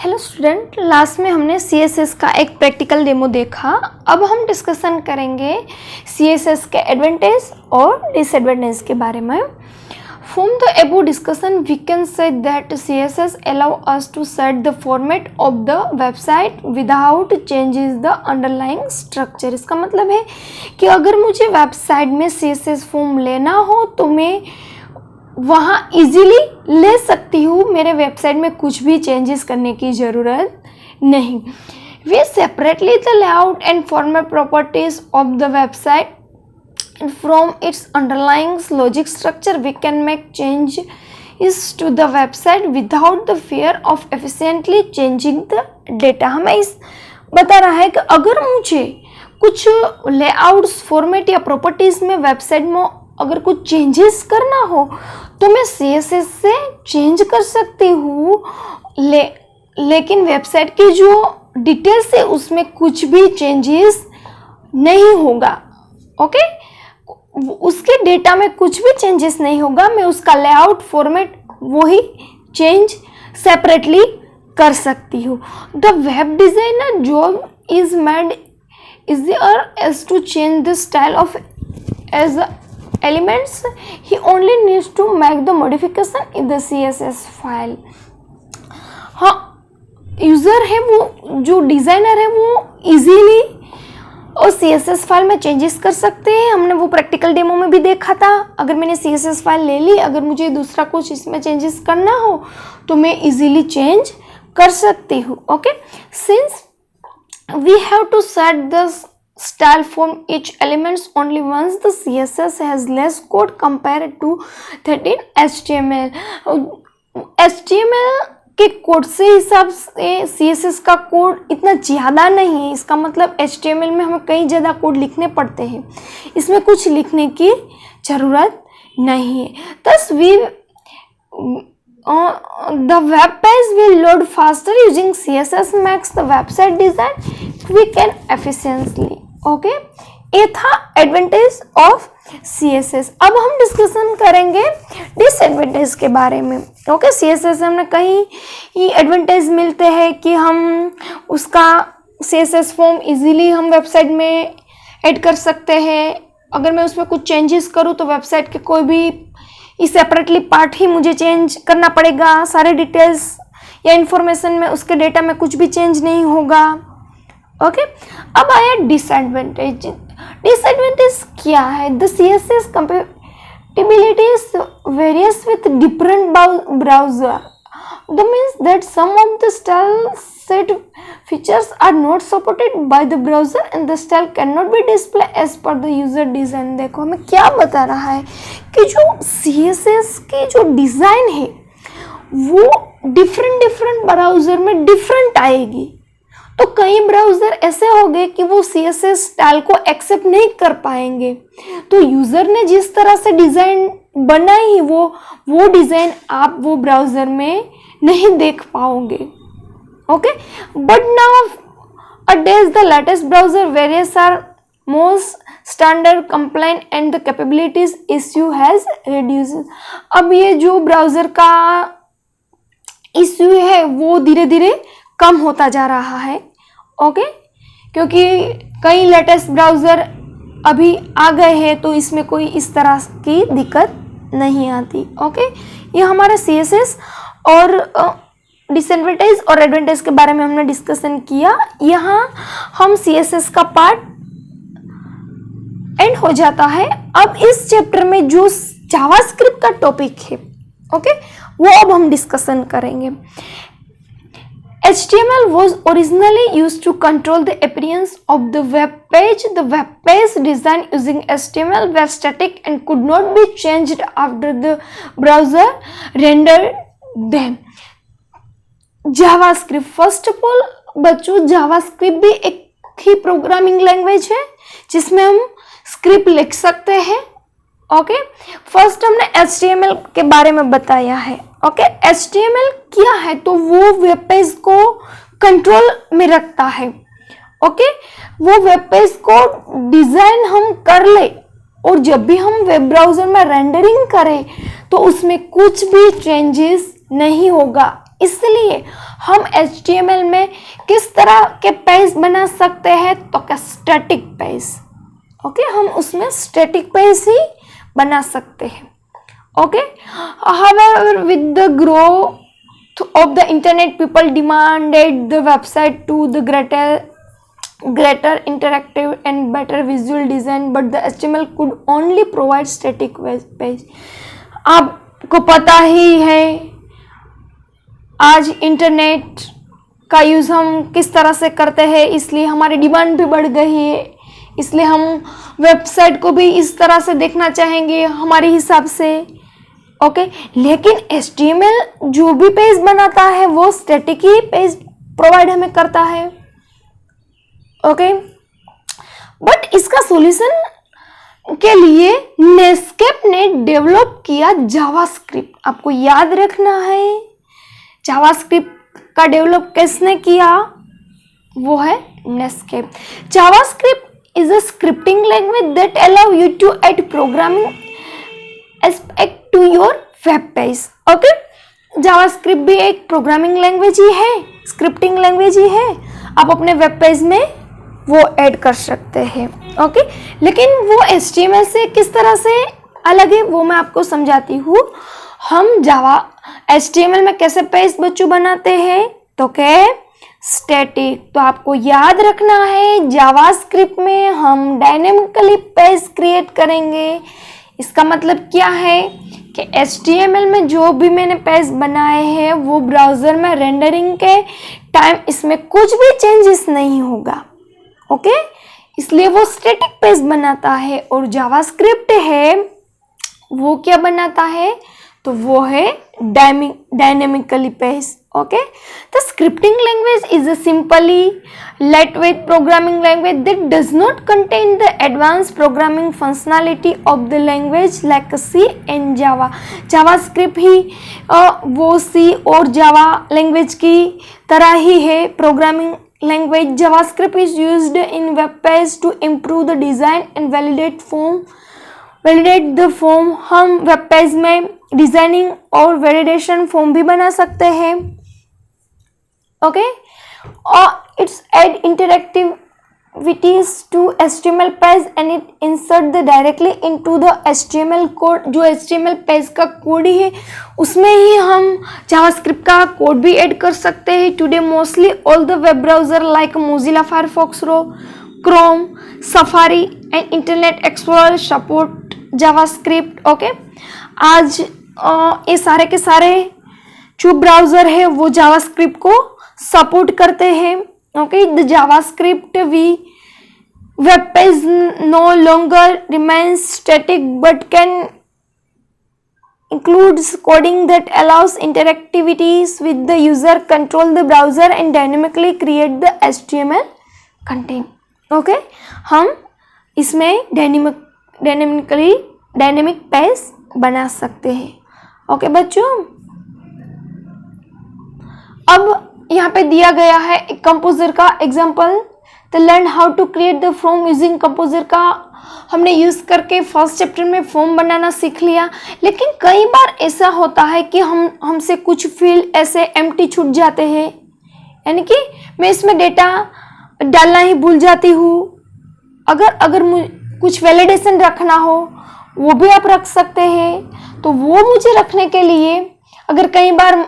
Hello student, last में हमने CSS का एक प्रैक्टिकल डेमो देखा। अब हम डिस्कशन करेंगे CSS के एडवांटेज और डिसएडवांटेज के बारे में। From the above discussion, we can say that CSS allow us to set the format of the website without changes the underlying structure। इसका मतलब है कि अगर मुझे वेबसाइट में CSS फॉर्म लेना हो तो मैं वहाँ इजीली ले सकती हूँ, मेरे वेबसाइट में कुछ भी चेंजेस करने की ज़रूरत नहीं। We separately the layout and format properties of the website and from its underlying logic structure we can make changes to the website without the fear of efficiently changing the data। हमें इस बता रहा है कि अगर मुझे कुछ layouts, format या प्रॉपर्टीज़ में वेबसाइट में अगर कुछ चेंजेस करना हो तो मैं CSS से चेंज कर सकती हूँ, लेकिन वेबसाइट की जो डिटेल्स है उसमें कुछ भी चेंजेस नहीं होगा। ओके, उसके डेटा में कुछ भी चेंजेस नहीं होगा। मैं उसका लेआउट, फॉर्मेट वही चेंज सेपरेटली कर सकती हूँ। The web designer job is made easier as to change the style of as elements, he only needs to make the modification in the CSS file। हाँ, user है वो, जो designer है वो इजीली और CSS फाइल में changes कर सकते हैं। हमने वो प्रैक्टिकल डेमो में भी देखा था। अगर मैंने CSS फाइल ले ली, अगर मुझे दूसरा कुछ इसमें चेंजेस करना हो तो मैं इजीली चेंज कर सकती हूँ। Okay, since we have to set the style from each elements only once the CSS has less code compared to that in HTML। HTML के कोड से हिसाब से CSS का कोड इतना ज़्यादा नहीं है। इसका मतलब HTML में हमें कई ज़्यादा कोड लिखने पड़ते हैं, इसमें कुछ लिखने की ज़रूरत नहीं है। thus the web page will load faster using CSS makes the website design quick and efficiently। Okay, ये था एडवांटेज ऑफ CSS। अब हम डिस्कशन करेंगे डिसएडवांटेज के बारे में। ओके, CSS से हमने कई एडवांटेज मिलते हैं कि हम उसका CSS फॉर्म इजीली हम वेबसाइट में ऐड कर सकते हैं। अगर मैं उसमें कुछ चेंजेस करूँ तो वेबसाइट के कोई भी सेपरेटली पार्ट ही मुझे चेंज करना पड़ेगा। सारे डिटेल्स या इंफॉर्मेशन में, उसके डेटा में कुछ भी चेंज नहीं होगा। ओके, अब आया डिसएडवांटेज। डिसएडवांटेज क्या है? The CSS compatibility varies with different browser। That means that some of the style set features are not supported by the browser and the style cannot be displayed as per the user design। देखो हमें क्या बता रहा है कि जो CSS की जो डिज़ाइन है वो डिफरेंट ब्राउज़र में डिफरेंट आएगी। तो कई ब्राउज़र ऐसे हो गए कि वो CSS स्टाइल को एक्सेप्ट नहीं कर पाएंगे, तो यूज़र ने जिस तरह से डिज़ाइन बनाई वो डिज़ाइन आप वो ब्राउज़र में नहीं देख पाओगे। Okay, but nowadays the latest browser various are most standard compliant and the capabilities issue has reduced. अब ये जो ब्राउज़र का इश्यू है वो धीरे धीरे कम होता जा रहा है। ओके, क्योंकि कई लेटेस्ट ब्राउज़र अभी आ गए हैं तो इसमें कोई इस तरह की दिक्कत नहीं आती। ओके, ये हमारा CSS और डिसएडवांटेज और एडवांटेज के बारे में हमने डिस्कशन किया। यहाँ हम CSS का पार्ट एंड हो जाता है। अब इस चैप्टर में जो जावास्क्रिप्ट का टॉपिक है, ओके, वो अब हम डिस्कशन करेंगे। HTML was originally used to control the appearance of the web page. The web page designed using HTML were static and could not be changed after the browser rendered them। JavaScript, first of all बच्चों, JavaScript भी एक ही programming language है जिसमें हम script लिख सकते हैं। Okay, first हमने HTML के बारे में बताया है। ओके, HTML क्या है? तो वो वेब पेज को कंट्रोल में रखता है। ओके, वो वेब पेज को डिज़ाइन हम कर ले और जब भी हम वेब ब्राउज़र में रेंडरिंग करें तो उसमें कुछ भी चेंजेस नहीं होगा। इसलिए हम HTML में किस तरह के पेज बना सकते हैं, तो क्या स्टैटिक पेज। ओके, हम उसमें स्टैटिक पेज ही बना सकते हैं। Okay, however with the growth of the internet, people demanded the website to the greater interactive and better visual design, but the HTML could only provide static page। आपको पता ही है आज internet का use हम किस तरह से करते हैं, इसलिए हमारी डिमांड भी बढ़ गई है, इसलिए हम वेबसाइट को भी इस तरह से देखना चाहेंगे हमारे हिसाब से। ओके, लेकिन HTML जो भी पेज बनाता है वो स्टैटिक ही पेज प्रोवाइड हमें करता है। ओके, बट इसका सॉल्यूशन के लिए नेटस्केप ने डेवलप किया जावास्क्रिप्ट। आपको याद रखना है जावास्क्रिप्ट का डेवलप किसने किया, वो है Netscape. JavaScript is a scripting language that allow you to add programming aspect to your web page. Okay, JavaScript भी एक प्रोग्रामिंग लैंग्वेज ही है, स्क्रिप्टिंग लैंग्वेज ही है। आप अपने वेब पेज में वो ऐड कर सकते हैं। ओके, लेकिन वो HTML से किस तरह से अलग है वो मैं आपको समझाती हूँ। हम HTML में कैसे पेज बच्चों बनाते हैं, तो क्या स्टैटिक। तो आपको याद रखना है जावास्क्रिप्ट में हम डायनेमिकली पेज क्रिएट करेंगे। इसका मतलब क्या है कि HTML में जो भी मैंने पेज बनाए हैं वो ब्राउज़र में रेंडरिंग के टाइम इसमें कुछ भी चेंजेस नहीं होगा। ओके, इसलिए वो स्टैटिक पेज बनाता है। और जावास्क्रिप्ट है वो क्या बनाता है, तो वो है dynamically page. Okay, the scripting language is a simply lightweight programming language that does not contain the advanced programming functionality of the language like C and Java। JavaScript ही वो C और Java लैंग्वेज की तरह ही है programming language. JavaScript is used in web page to improve the design and validate the form. हम web page में designing और वैलिडेशन फॉर्म भी बना सकते हैं। ओके, और it's add interactivities to HTML page and it insert the directly into the HTML code. जो HTML page का कोड ही है उसमें ही हम जावास्क्रिप्ट का कोड भी ऐड कर सकते हैं। Today mostly all the web browser like Mozilla Firefox, Chrome, safari and internet explorer support JavaScript. Okay, आज ये सारे के सारे जो ब्राउजर है वो जावास्क्रिप्ट को सपोर्ट करते हैं। Okay, the JavaScript web page no longer remains static but can includes coding that allows interactivities with the user, control the browser and dynamically create the HTML content। Okay, हम इसमें dynamic page बना सकते हैं। Okay बच्चों, अब यहाँ पे दिया गया है एक कंपोजर का एग्जाम्पल। तो learn how to create the form using composer का हमने यूज़ करके फर्स्ट चैप्टर में फॉर्म बनाना सीख लिया। लेकिन कई बार ऐसा होता है कि हमसे कुछ फील्ड ऐसे एम्प्टी छूट जाते हैं, यानी कि मैं इसमें डेटा डालना ही भूल जाती हूँ। अगर मुझे कुछ वैलिडेशन रखना हो वो भी आप रख सकते हैं। तो वो मुझे रखने के लिए अगर कई बार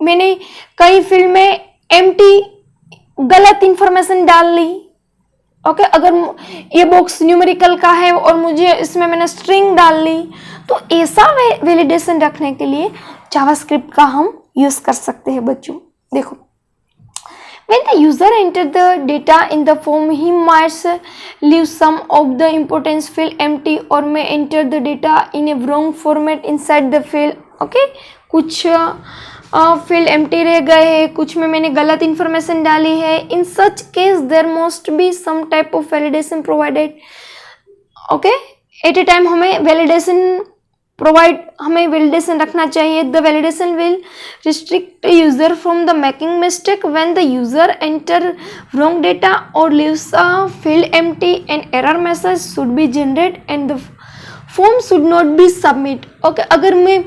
मैंने कई फील्ड में एम्प्टी गलत इंफॉर्मेशन डाल ली। ओके, अगर ये बॉक्स न्यूमेरिकल का है और मुझे इसमें मैंने स्ट्रिंग डाल ली, तो ऐसा वैलिडेशन रखने के लिए जावास्क्रिप्ट का हम यूज़ कर सकते हैं बच्चों। देखो, when the user enter the data in the form, he might leave some of the important field empty or may enter the data in a wrong format inside the field। Okay, कुछ field empty रह गए हैं, कुछ में मैंने गलत information डाली है। In such case there must be some type of validation provided. Okay, at a time हमें वैलिडेशन रखना चाहिए। The validation will restrict user from the making mistake when the user enter wrong data और leaves a field empty and error message should be generate and the form should not be submit. Okay, अगर मैं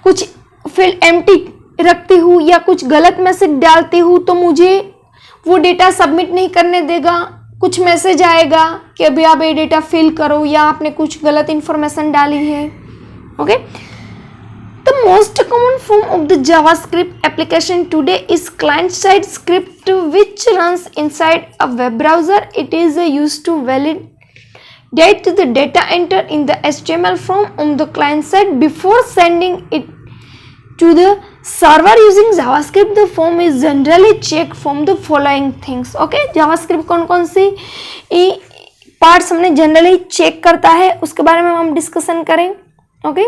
कुछ field empty रखती हूँ या कुछ गलत message डालती हूँ तो मुझे वो डेटा सबमिट नहीं करने देगा। कुछ मैसेज आएगा कि अभी आप ये डेटा फिल करो या आपने कुछ गलत इन्फॉर्मेशन डाली है। Okay, the most common form of the JavaScript application today is client side script which runs inside a web browser. It is used to validate the data entered in the HTML form on the client side before sending it to the server using JavaScript. The form is generally checked from the following things. Okay, JavaScript कौन कौन सी parts हमने generally check करता है उसके बारे में हम discussion करें. Okay,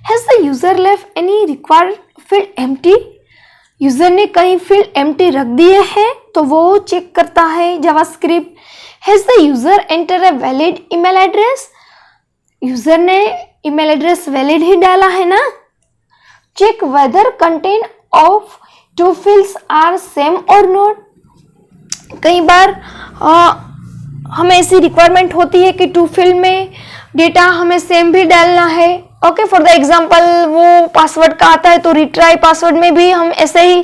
has the user left any required field empty. User ने कहीं फील्ड एम्प्टी रख दिए हैं तो वो चेक करता है JavaScript. Has the user enter a valid email address. User ने ईमेल एड्रेस वैलिड ही डाला है ना. Check whether content of two fields are same और नॉट. कई बार हमें ऐसी रिक्वायरमेंट होती है कि टू फील्ड में डेटा हमें सेम भी डालना है. ओके, फॉर द एग्जांपल वो पासवर्ड का आता है तो रिट्राई पासवर्ड में भी हम ऐसे ही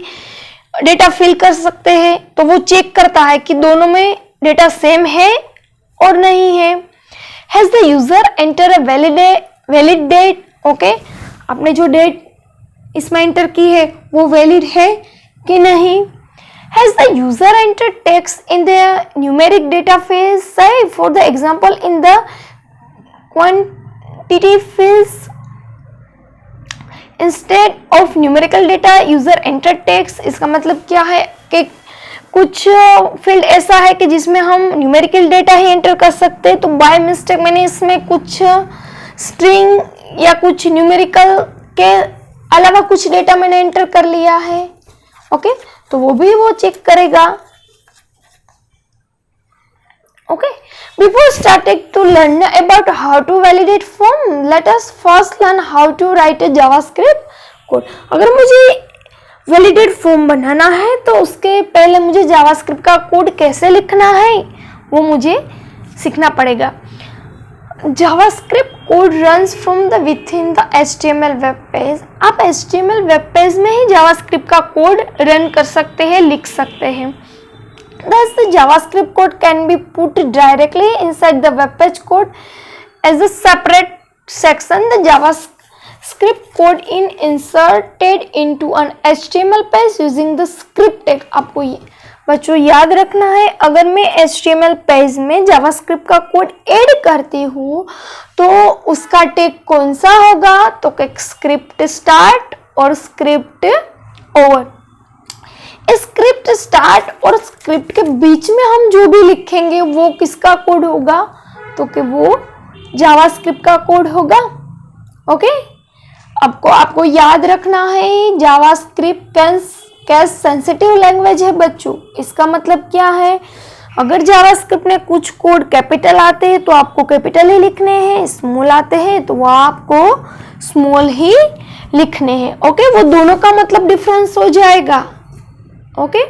डेटा फिल कर सकते हैं. तो वो चेक करता है कि दोनों में डेटा सेम है और नहीं है. Has the user enter a valid date. Okay, आपने जो डेट इसमें एंटर की है वो वैलिड है कि नहीं. Has the user enter text in the numeric data phase. say for the example in the quantity fields instead of numerical data user enter text. इसका मतलब क्या है कि कुछ फील्ड ऐसा है कि जिसमें हम न्यूमेरिकल डेटा ही एंटर कर सकते हैं तो बाय मिस्टेक मैंने इसमें कुछ स्ट्रिंग या कुछ न्यूमेरिकल के अलावा कुछ डेटा मैंने एंटर कर लिया है. ओके, तो वो भी वो चेक करेगा. Okay, before starting to learn about how to validate form, let us first learn how to write a JavaScript code. अगर मुझे वैलिडेट फॉर्म बनाना है तो उसके पहले मुझे जावास्क्रिप्ट का कोड कैसे लिखना है वो मुझे सीखना पड़ेगा. JavaScript code runs from the with in the HTML web page. आप HTML वेब पेज में ही जावास्क्रिप्ट का कोड रन कर सकते हैं, लिख सकते हैं. Thus the JavaScript code can be put directly inside the web page code as a separate section. The JavaScript code is inserted into an HTML page using the script tag. आपको ये बच्चों याद रखना है, अगर मैं HTML पेज में JavaScript का कोड ऐड करती हूँ तो उसका टैग कौन सा होगा, तो स्क्रिप्ट स्टार्ट और स्क्रिप्ट ओवर. स्क्रिप्ट स्टार्ट और स्क्रिप्ट के बीच में हम जो भी लिखेंगे वो किसका कोड होगा, तो कि वो जावास्क्रिप्ट का कोड होगा. ओके, आपको याद रखना है जावास्क्रिप्ट कैश सेंसिटिव लैंग्वेज है बच्चों. इसका मतलब क्या है, अगर जावास्क्रिप्ट में कुछ कोड कैपिटल आते हैं तो आपको कैपिटल ही लिखने हैं, स्मॉल आते हैं तो वो आपको स्मॉल ही लिखने हैं. ओके, वो दोनों का मतलब डिफरेंस हो जाएगा. Okay,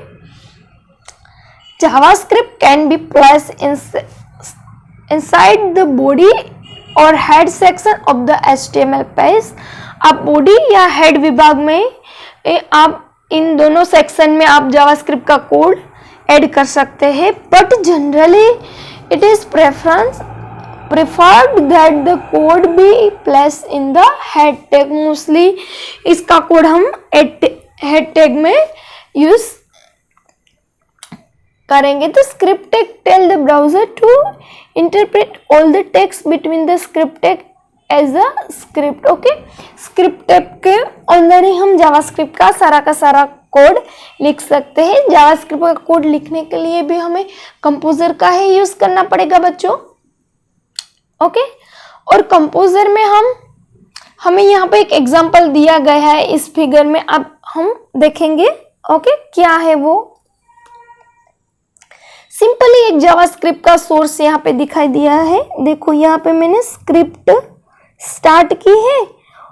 JavaScript can be placed inside the body or head section of the HTML page. आप बॉडी या हेड विभाग में आप इन दोनों सेक्शन में आप जावास्क्रिप्ट का कोड ऐड कर सकते हैं. But generally it is preferred that the code be placed in the head tag. Mostly इसका कोड हम हेड टैग में यूज करेंगे. तो script tag tell the browser to interpret all the text between the script tag as a script. Okay, script tag के अंदर ही हम JavaScript का सारा कोड लिख सकते हैं. जावास्क्रिप्ट का कोड लिखने के लिए भी हमें कंपोजर का ही यूज करना पड़ेगा बच्चों. ओके, और कंपोजर में हमें यहाँ पे एक एग्जांपल दिया गया है इस फिगर में, अब हम देखेंगे. ओके, क्या है वो. सिंपली एक जावास्क्रिप्ट का सोर्स यहाँ पे दिखाई दिया है. देखो यहाँ पे मैंने स्क्रिप्ट स्टार्ट की है,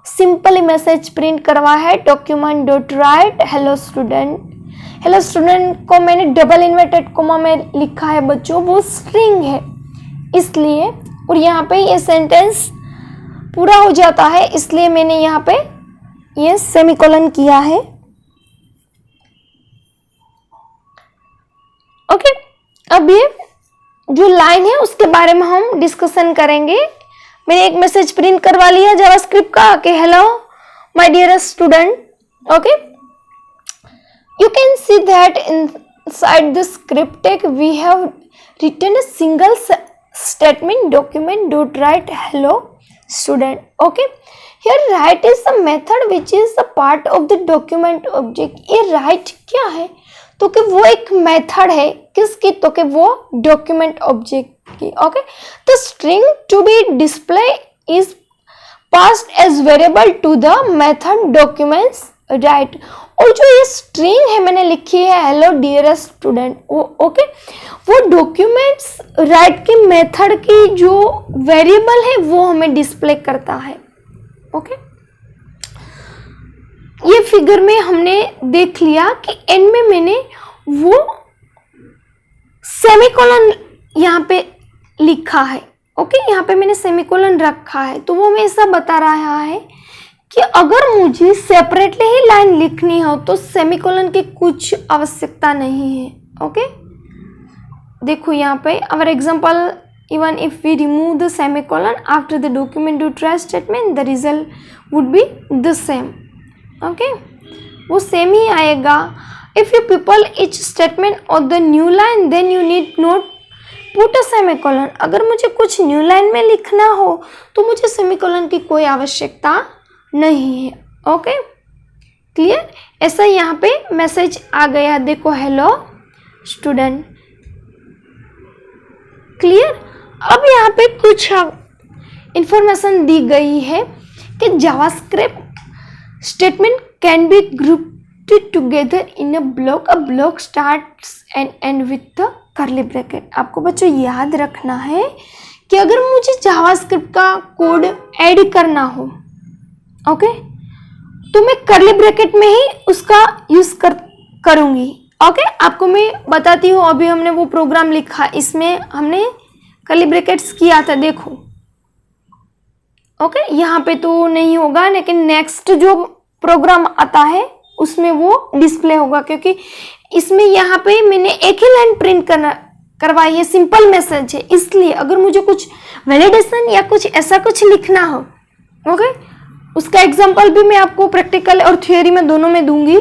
सिंपली मैसेज प्रिंट करवा है document dot right hello student. Hello student को मैंने डबल इन्वर्टेड कोमा में लिखा है बच्चों, वो स्ट्रिंग है इसलिए, और यहाँ पे ये सेंटेंस पूरा हो जाता है इसलिए मैंने यहाँ पे ये सेमीकोलन किया है। ओके, अब ये जो लाइन है उसके बारे में हम डिस्कशन करेंगे। मैंने एक मैसेज प्रिंट करवा लिया जावास्क्रिप्ट का कि hello my dearest student. Okay, you can see that inside the script tag we have written a single statement document dot write hello student. Okay, here write is the method which is the part of the document object. ये write क्या है? तो कि वो एक method है किसकी? तो कि वो डॉक्यूमेंट ऑब्जेक्ट की। Okay, the string to be display is passed as variable to the method documents write. और जो ये स्ट्रिंग है मैंने लिखी है हेलो डियरेस्ट स्टूडेंट, ओके, वो डॉक्यूमेंट्स राइट की मेथड की जो वेरिएबल है वो हमें डिस्प्ले करता है। ओके, ये फिगर में हमने देख लिया कि एंड में मैंने वो सेमीकोलन यहाँ पे लिखा है। ओके, यहाँ पे मैंने सेमीकोलन रखा है, तो वो हमें ऐसा बता रहा है कि अगर मुझे सेपरेटली ही लाइन लिखनी हो तो सेमीकोलन की कुछ आवश्यकता नहीं है। ओके, देखो यहाँ पे our example, even if we remove the semicolon after the document dot ट्राई statement the result would be the same. Okay, वो सेम ही आएगा। If you people each statement of the new line then you need not put a semicolon. अगर मुझे कुछ new line में लिखना हो तो मुझे सेमीकोलन की कोई आवश्यकता नहीं है। Okay, clear? ऐसा यहाँ पे मैसेज आ गया, देखो हेलो स्टूडेंट। क्लियर? अब यहाँ पे कुछ इंफॉर्मेशन दी गई है कि JavaScript statement can be grouped together in a block starts and and with the curly bracket. आपको बच्चों याद रखना है कि अगर मुझे जावास्क्रिप्ट का कोड ऐड करना हो, ओके, तो मैं कर्ली ब्रैकेट में ही उसका यूज करूंगी। ओके, आपको मैं बताती हूँ, अभी हमने वो प्रोग्राम लिखा, इसमें हमने कर्ली ब्रैकेट्स किया था, देखो। ओके, यहाँ पे तो नहीं होगा, लेकिन नेक्स्ट जो प्रोग्राम आता है उसमें वो डिस्प्ले होगा, क्योंकि इसमें यहाँ पे मैंने एक ही लाइन प्रिंट करवाई है, सिंपल मैसेज है, इसलिए अगर मुझे कुछ वैलिडेशन या कुछ ऐसा कुछ लिखना हो, ओके, उसका एग्जाम्पल भी मैं आपको प्रैक्टिकल और थियोरी में दोनों में दूंगी।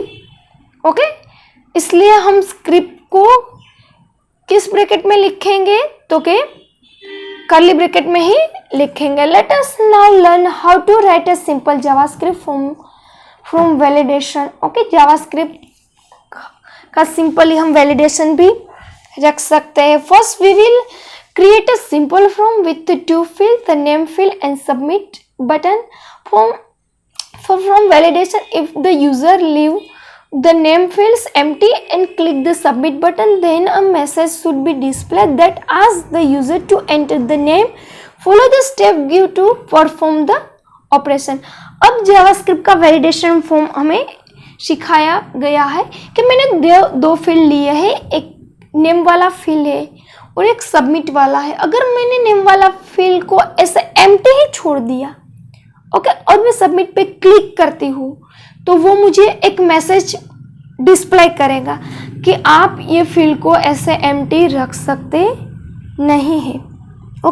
ओके, इसलिए हम स्क्रिप्ट को किस ब्रैकेट में लिखेंगे? तो के कर्ली ब्रैकेट में ही लिखेंगे। Let us now learn how to write a simple JavaScript from validation. Okay, JavaScript का सिंपली हम वैलिडेशन भी रख सकते हैं। First we will create a simple form with the two fields, the name field and submit button. From validation, if the user leave the name fields empty and click the submit button, then a message should be displayed that asks the user to enter the name, follow the step give to perform the operation. अब JavaScript का validation form हमें सिखाया गया है कि मैंने दो field लिए हैं, एक नेम वाला फील्ड है और एक सबमिट वाला है। अगर मैंने नेम वाला फील्ड को ऐसे एम्प्टी ही छोड़ दिया, ओके, और मैं सबमिट पे क्लिक करती हूँ, तो वो मुझे एक मैसेज डिस्प्ले करेगा कि आप ये फील्ड को ऐसे एम्प्टी रख सकते नहीं है।